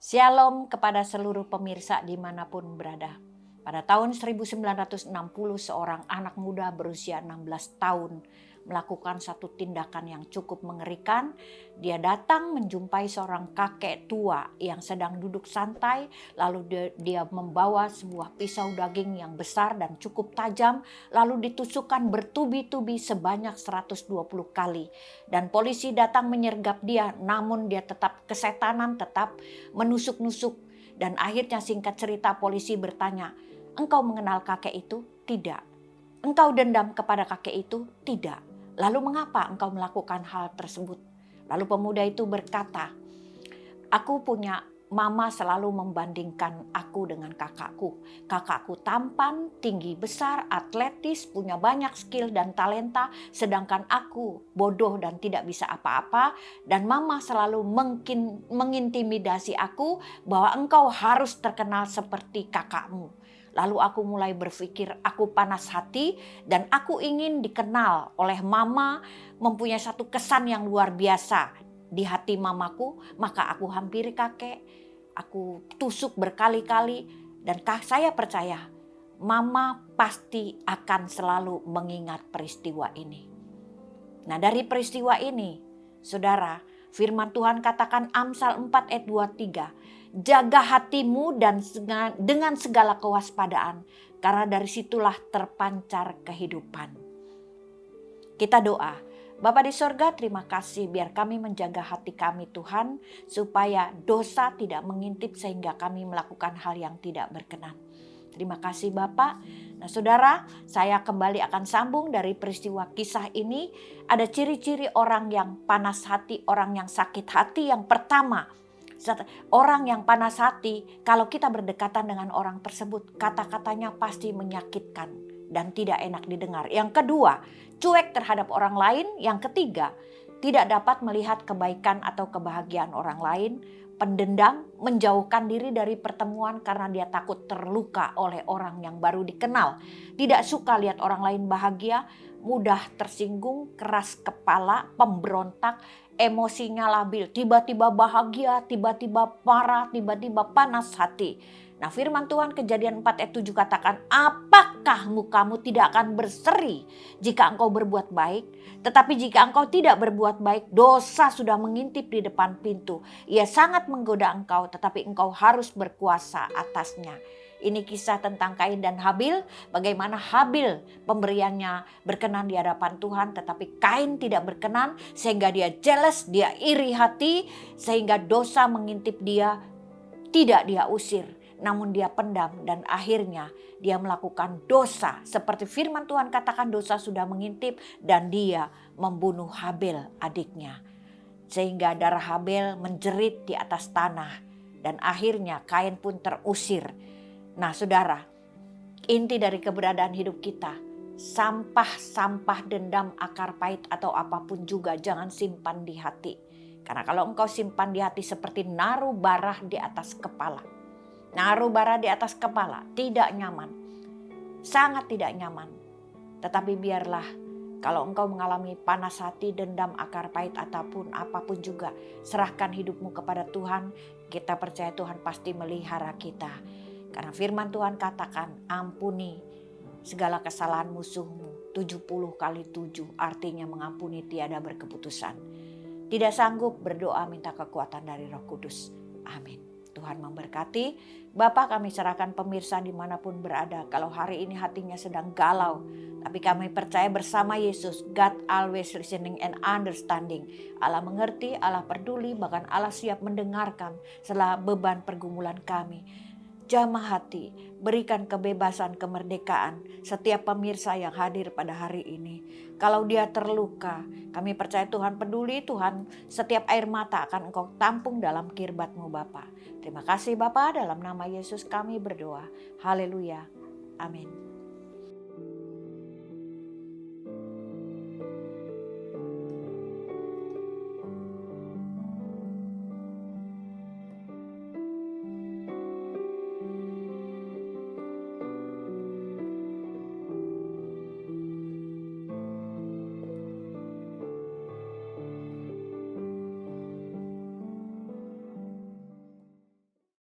Shalom kepada seluruh pemirsa dimanapun berada. Pada tahun 1960, seorang anak muda berusia 16 tahun melakukan satu tindakan yang cukup mengerikan. Dia datang menjumpai seorang kakek tua yang sedang duduk santai, lalu dia membawa sebuah pisau daging yang besar dan cukup tajam, lalu ditusukkan bertubi-tubi sebanyak 120 kali. Dan polisi datang menyergap dia, namun dia tetap kesetanan, tetap menusuk-nusuk. Dan akhirnya singkat cerita polisi bertanya, "Engkau mengenal kakek itu?" "Tidak." "Engkau dendam kepada kakek itu?" "Tidak." "Lalu mengapa engkau melakukan hal tersebut?" Lalu pemuda itu berkata, "Aku punya mama selalu membandingkan aku dengan kakakku. Kakakku tampan, tinggi besar, atletis, punya banyak skill dan talenta. Sedangkan aku bodoh dan tidak bisa apa-apa. Dan mama selalu mengintimidasi aku bahwa engkau harus terkenal seperti kakakmu." Lalu aku mulai berpikir, aku panas hati dan aku ingin dikenal oleh mama, mempunyai satu kesan yang luar biasa di hati mamaku. Maka aku hampiri kakek, aku tusuk berkali-kali, dan saya percaya mama pasti akan selalu mengingat peristiwa ini. Nah, dari peristiwa ini, saudara, firman Tuhan katakan Amsal 4 ayat 23, "Jaga hatimu dan dengan segala kewaspadaan, karena dari situlah terpancar kehidupan." Kita doa. Bapa di sorga, terima kasih biar kami menjaga hati kami Tuhan, supaya dosa tidak mengintip sehingga kami melakukan hal yang tidak berkenan. Terima kasih Bapak. Nah saudara, saya kembali akan sambung dari peristiwa kisah ini. Ada ciri-ciri orang yang panas hati, orang yang sakit hati. Yang pertama, orang yang panas hati, kalau kita berdekatan dengan orang tersebut, kata-katanya pasti menyakitkan dan tidak enak didengar. Yang kedua, cuek terhadap orang lain. Yang ketiga, tidak dapat melihat kebaikan atau kebahagiaan orang lain. Pendendam, menjauhkan diri dari pertemuan karena dia takut terluka oleh orang yang baru dikenal. Tidak suka lihat orang lain bahagia, mudah tersinggung, keras kepala, pemberontak, emosinya labil, tiba-tiba bahagia, tiba-tiba marah, tiba-tiba panas hati. Nah, firman Tuhan Kejadian 4 ayat 7 katakan, "Apakah mukamu tidak akan berseri jika engkau berbuat baik? Tetapi jika engkau tidak berbuat baik, dosa sudah mengintip di depan pintu. Ia sangat menggoda engkau, tetapi engkau harus berkuasa atasnya." Ini kisah tentang Kain dan Habil. Bagaimana Habil pemberiannya berkenan di hadapan Tuhan, tetapi Kain tidak berkenan sehingga dia jealous, dia iri hati, sehingga dosa mengintip dia. Tidak dia usir, namun dia pendam dan akhirnya dia melakukan dosa. Seperti firman Tuhan katakan, dosa sudah mengintip dan dia membunuh Habil adiknya. Sehingga darah Habil menjerit di atas tanah dan akhirnya Kain pun terusir. Nah saudara, inti dari keberadaan hidup kita, sampah-sampah dendam, akar pahit atau apapun juga jangan simpan di hati. Karena kalau engkau simpan di hati seperti naruh bara di atas kepala. Naruh bara di atas kepala tidak nyaman, sangat tidak nyaman. Tetapi biarlah kalau engkau mengalami panas hati, dendam, akar pahit ataupun apapun juga, serahkan hidupmu kepada Tuhan. Kita percaya Tuhan pasti melihara kita. Karena firman Tuhan katakan, ampuni segala kesalahan musuhmu 70 kali 7, artinya mengampuni tiada berkeputusan. Tidak sanggup berdoa minta kekuatan dari Roh Kudus. Amin. Tuhan memberkati. Bapa, kami serahkan pemirsa dimanapun berada. Kalau hari ini hatinya sedang galau, tapi kami percaya bersama Yesus, God always listening and understanding. Allah mengerti, Allah peduli, bahkan Allah siap mendengarkan segala beban pergumulan kami. Jamah hati, berikan kebebasan, kemerdekaan setiap pemirsa yang hadir pada hari ini. Kalau dia terluka, kami percaya Tuhan peduli, Tuhan setiap air mata akan Engkau tampung dalam kirbat-Mu Bapa. Terima kasih Bapa, dalam nama Yesus kami berdoa. Haleluya. Amin.